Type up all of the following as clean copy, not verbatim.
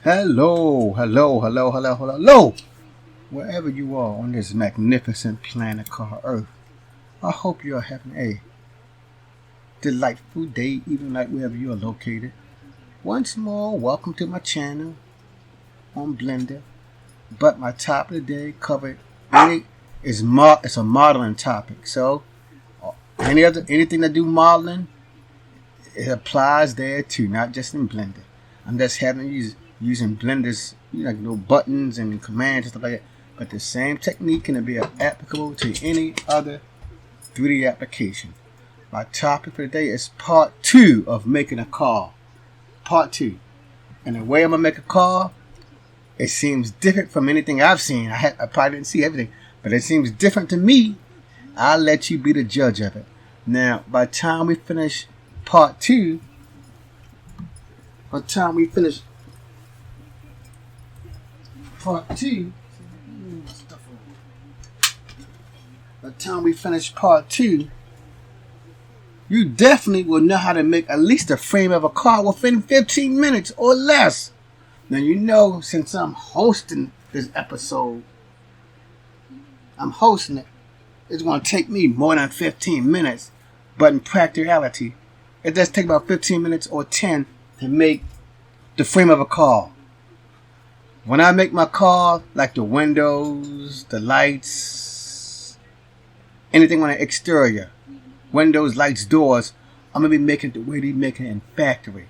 Hello, hello, hello, hello, hello, hello. Wherever you are on this magnificent planet called Earth, I hope you are having a delightful day, even like wherever you are located. Once more, welcome to my channel on Blender. But my topic of the day covered it's a modeling topic. So anything that do modeling, it applies there too, not just in Blender. I'm just using Blender's buttons and commands and stuff like that. But the same technique can be applicable to any other 3D application. My topic for today is part 2 of making a car. Part 2. And the way I'm going to make a car, it seems different from anything I've seen. I probably didn't see everything, but it seems different to me. I'll let you be the judge of it. Now, by the time we finish part 2, by the time we finish part 2, you definitely will know how to make at least a frame of a car within 15 minutes or less. Now, since I'm hosting this episode, it's going to take me more than 15 minutes. But in practicality, it does take about 15 minutes or 10 to make the frame of a car. When I make my car, like the windows, the lights, anything on the exterior, windows, lights, doors, I'm going to be making it the way they make it in factory.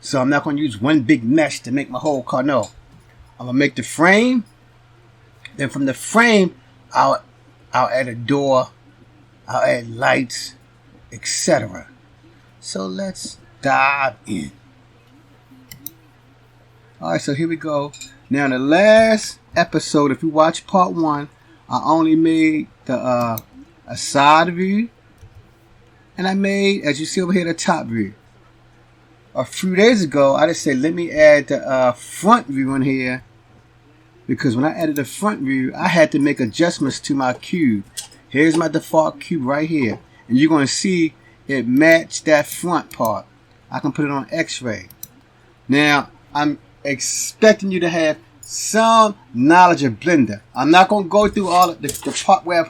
So I'm not going to use one big mesh to make my whole car. No. I'm going to make the frame. Then from the frame, I'll add a door. I'll add lights, etc. So let's dive in. Alright, so here we go. Now in the last episode, if you watch part 1, I only made a side view. And I made, as you see over here, the top view. A few days ago, I just said, let me add the front view in here. Because when I added the front view, I had to make adjustments to my cube. Here's my default cube right here. And you're going to see it match that front part. I can put it on X-ray. Now, I'm expecting you to have some knowledge of Blender. I'm not going to go through all of the part where I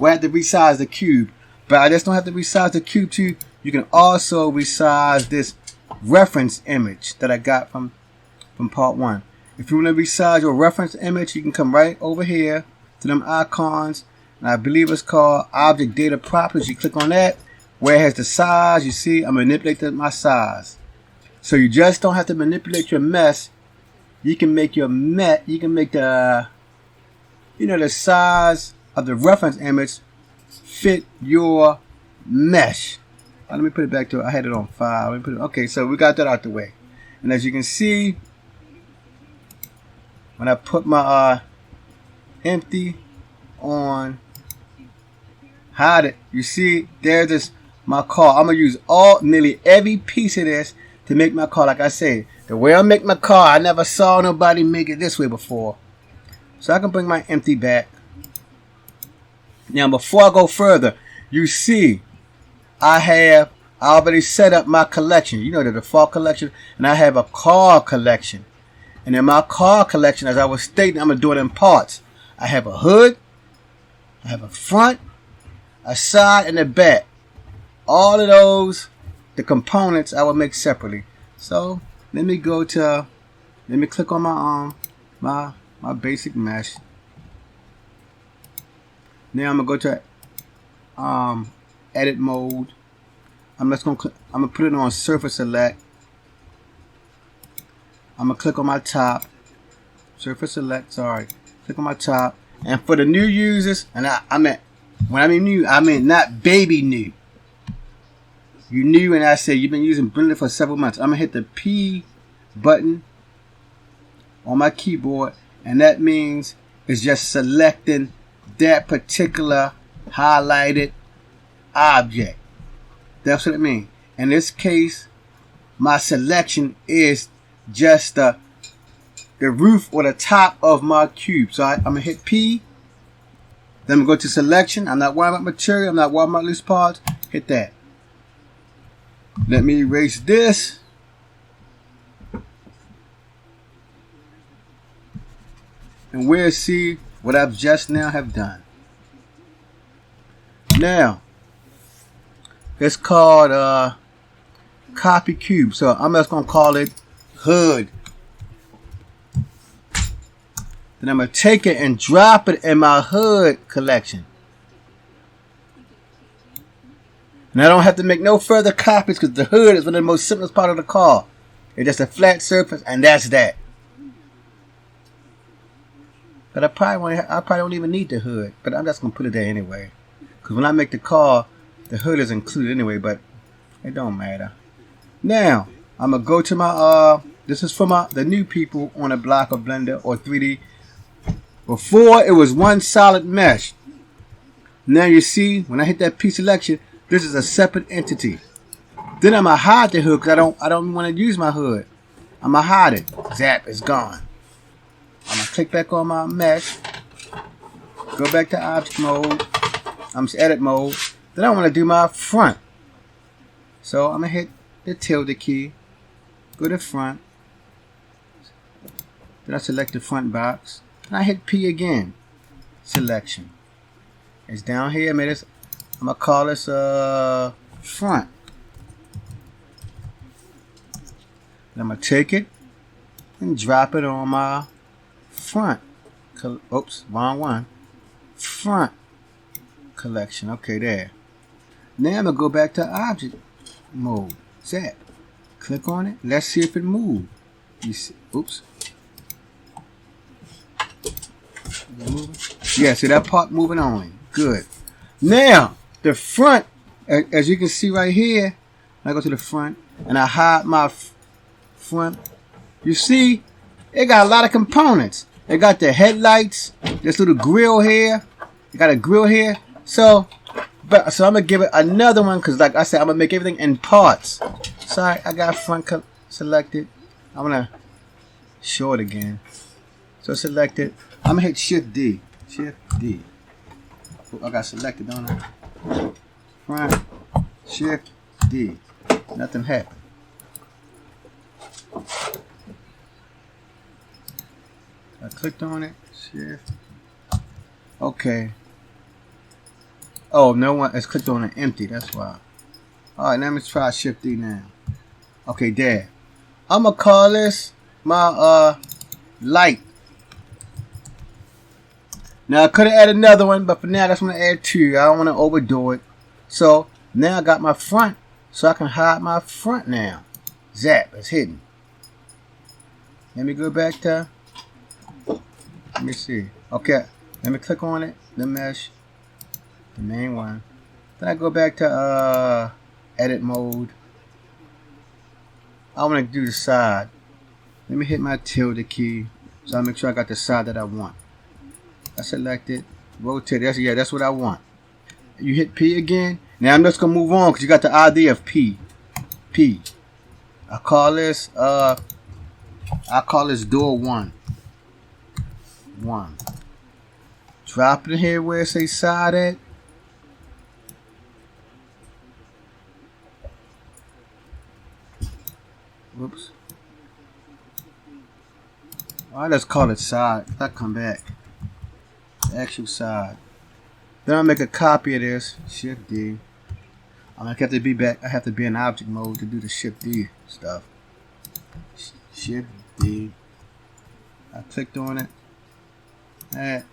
have to resize the cube. But I just don't have to resize the cube too. You can also resize this reference image that I got from part 1. If you want to resize your reference image, you can come right over here to them icons. And I believe it's called Object Data Properties. You click on that. Where it has the size, you see, I manipulated my size. So you just don't have to manipulate your mesh. You can make your you can make the size of the reference image fit your mesh. Let me put it back to, I had it on 5. Okay, so we got that out the way. And as you can see, when I put my empty on hide it, you see there's this my car. I'm gonna use nearly every piece of this to make my car. Like I said, the way I make my car, I never saw nobody make it this way before. So I can bring my empty back. Now before I go further, you see I already set up my collection. The default collection, and I have a car collection. And in my car collection, as I was stating, I'm going to do it in parts. I have a hood, I have a front, a side, and a back. All of those, the components, I will make separately. So let me click on my basic mesh. Now I'm going to go to edit mode. I'm going to put it on surface select. I'm going to click on my top. Surface select, sorry. Click on my top. And for the new users, and when I mean new, I mean not baby new. You new, and I say you've been using Blender for several months. I'm going to hit the P button on my keyboard. And that means it's just selecting that particular highlighted object. That's what it means. In this case, my selection is just the roof or the top of my cube. So I'm going to hit P. Then I'm going to go to selection. I'm not worrying about material. I'm not worrying about loose parts. Hit that. Let me erase this. and we'll see what I've just now have done. Now, it's called copy cube. So I'm just going to call it hood. Then I'm going to take it and drop it in my hood collection. And I don't have to make no further copies because the hood is one of the most simplest part of the car. It's just a flat surface and that's that. But I probably don't even need the hood. But I'm just going to put it there anyway. Because when I make the car, the hood is included anyway, but it don't matter. Now, I'm going to go to my, this is for the new people on a block of Blender or 3D. Before, it was one solid mesh. Now you see, when I hit that P selection, this is a separate entity. Then I'm going to hide the hood because I don't want to use my hood. I'm going to hide it. Zap, it's gone. I'm going to click back on my mesh. Go back to object mode. I'm edit mode. Then I want to do my front. So I'm going to hit the tilde key. Go to front. Then I select the front box. And I hit P again. Selection. It's down here. I'm going to call this front. Then I'm going to take it and drop it on my front. Oops, wrong one. Front collection. Okay, there. Now I'm going to go back to object mode. Zap. Click on it. Let's see if it moves. You see, oops. Yeah, see that part moving only. Good. Now, the front, as you can see right here, I go to the front and I hide my front. You see, it got a lot of components. It got the headlights, this little grill here. It got a grill here. So I'm going to give it another one because like I said, I'm going to make everything in parts. Sorry, I got front selected. I'm going to show it again. So select it. I'm going to hit Shift D. Shift D. Oh, I got selected, don't I? Front. Shift D. Nothing happened. I clicked on it. Shift. Okay. Oh, no one has clicked on it empty. That's why. Alright, now let's try Shift D now. Okay, there. I'm going to call this my light. Now I could have added another one, but for now that's going to add two. I don't want to overdo it. So now I got my front, so I can hide my front now. Zap, it's hidden. Let me go back to, let me see. Okay, let me click on it, the mesh, the main one. Then I go back to edit mode. I want to do the side. Let me hit my tilde key, so I make sure I got the side that I want. I select it, rotate it. That's what I want. You hit P again. Now I'm just gonna move on because you got the ID of P. P. I call this door 1. 1. Drop it in here where it says side at. Whoops. I just call it side. If I come back. The actual side. Then I'll make a copy of this. Shift D. I'm gonna have to be back. I have to be in object mode to do the Shift D stuff. Shift D. I clicked on it. That.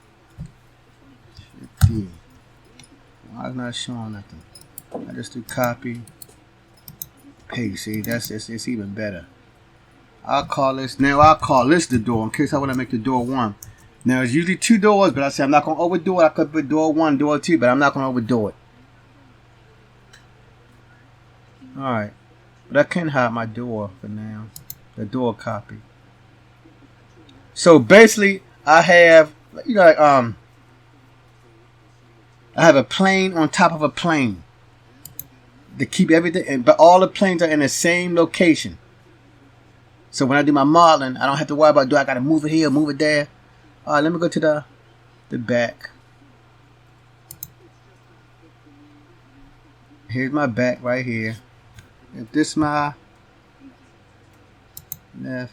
Shift D. Why it's not showing nothing? I just do copy. Paste. See, it's even better. I'll call this the door in case I want to make the door 1. Now, it's usually 2 doors, but I say I'm not going to overdo it. I could put door 1, door 2, but I'm not going to overdo it. Alright. But I can hide my door for now. The door copy. So, basically, I have, I have a plane on top of a plane. To keep everything, but all the planes are in the same location. So, when I do my modeling, I don't have to worry about, do I got to move it here, move it there. Alright, let me go to the back. Here's my back right here. If this my left.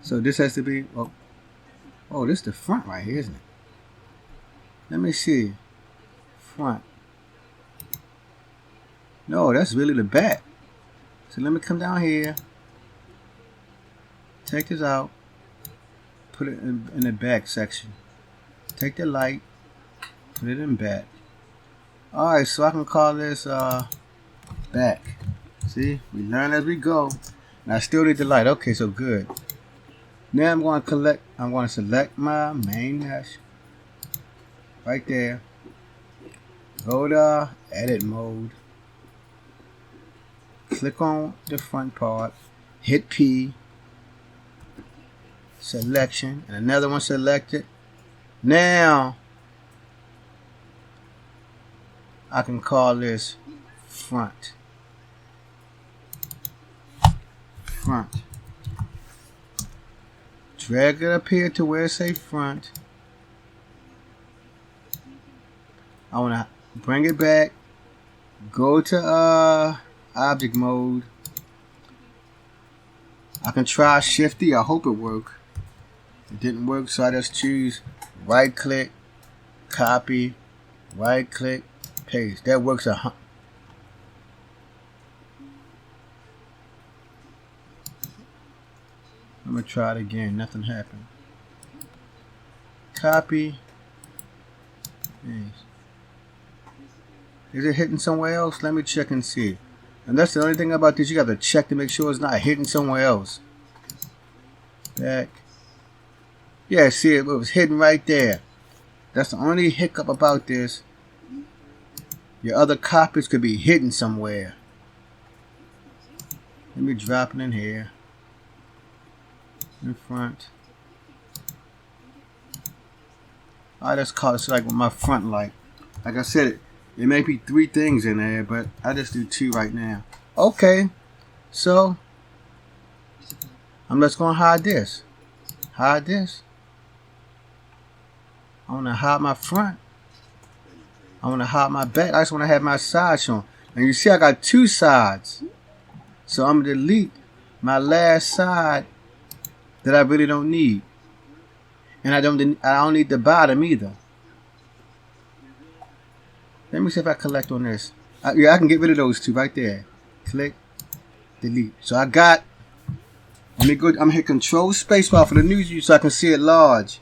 So this has to be, oh, Oh, this is the front right here, isn't it? Let me see. Front. No, that's really the back. So let me come down here. Take this out. Put it in the back section. Take the light. Put it in back. Alright, so I can call this back. See? We learn as we go. And I still need the light. Okay, so good. Now I'm going to select my main mesh. Right there. Go to edit mode. Click on the front part. Hit P. Selection. And another one selected. Now I can call this front. Front. Drag it up here to where it says front. I want to bring it back. Go to object mode. I can try Shifty. I hope it worked. It didn't work, so I just choose right click, copy, right click, paste. That works I'm gonna try it again. Nothing happened. Copy. Paste. Is it hitting somewhere else? Let me check and see. And that's the only thing about this. You got to check to make sure it's not hitting somewhere else. Back. Yeah, see, it was hidden right there. That's the only hiccup about this. Your other copies could be hidden somewhere. Let me drop it in here. In front. Alright, let's call it like with my front light. Like I said, it may be 3 things in there, but I just do 2 right now. Okay, so I'm just gonna hide this. Hide this. I want to hide my front. I want to hide my back. I just want to have my side shown. And you see I got 2 sides. So I'm going to delete my last side that I really don't need. And I don't need the bottom either. Let me see if I collect on this. Yeah, I can get rid of those 2 right there. Click, delete. So I got, let me go, I'm going to hit Control Spacebar for the new view so I can see it large.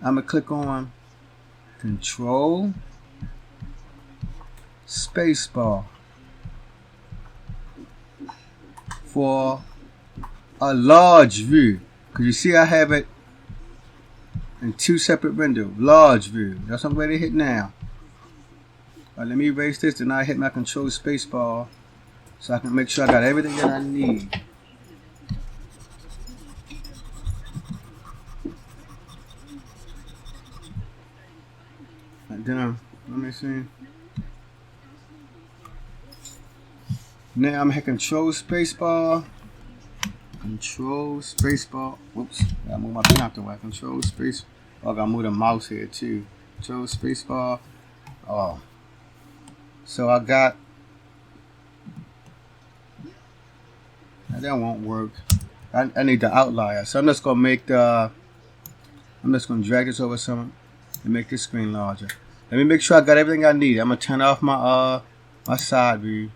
I'm going to click on Control Spacebar for a large view. Because you see I have it in 2 separate windows. Large view. That's what I'm ready to hit now. Alright, let me erase this. Then I hit my Control Spacebar so I can make sure I got everything that I need. Then let me see. Now I'm hitting Control Spacebar. Control Spacebar. Whoops. Gotta move my pen out the way. Control Space. Oh, I gotta move the mouse here too. Control Spacebar. Oh. So I got. Now that won't work. I need the outlier. So I'm just gonna make the. I'm just gonna drag this over some and make this screen larger. Let me make sure I got everything I need. I'm gonna turn off my my side view.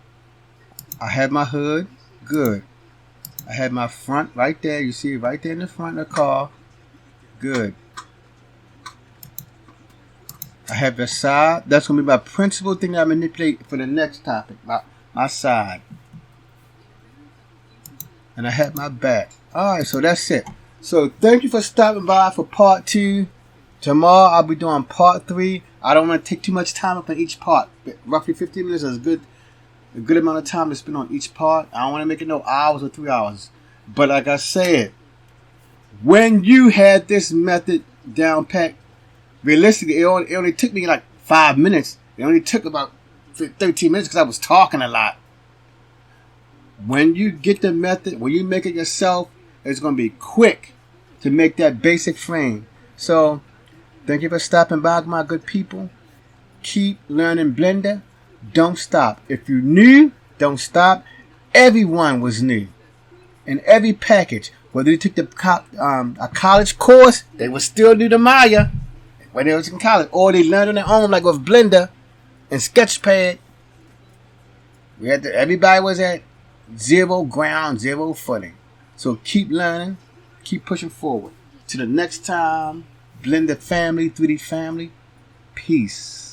I have my hood. Good. I have my front right there. You see it right there in the front of the car. Good. I have the side. That's gonna be my principal thing that I manipulate for the next topic. My side. And I have my back. Alright, so that's it. So thank you for stopping by for part 2. Tomorrow I'll be doing part 3. I don't want to take too much time up on each part. But roughly 15 minutes is a good amount of time to spend on each part. I don't want to make it no hours or 3 hours. But like I said, when you had this method down packed, realistically, it only took me like 5 minutes. It only took about 13 minutes because I was talking a lot. When you get the method, when you make it yourself, it's going to be quick to make that basic frame. So, thank you for stopping by, my good people. Keep learning Blender. Don't stop. If you're new, don't stop. Everyone was new. In every package, Whether they took a college course, they would still do the Maya when they was in college. Or they learned on their own, like with Blender and Sketchpad. Everybody was at zero ground, zero footing. So keep learning, keep pushing forward. To the next time, Blender family, 3D family, peace.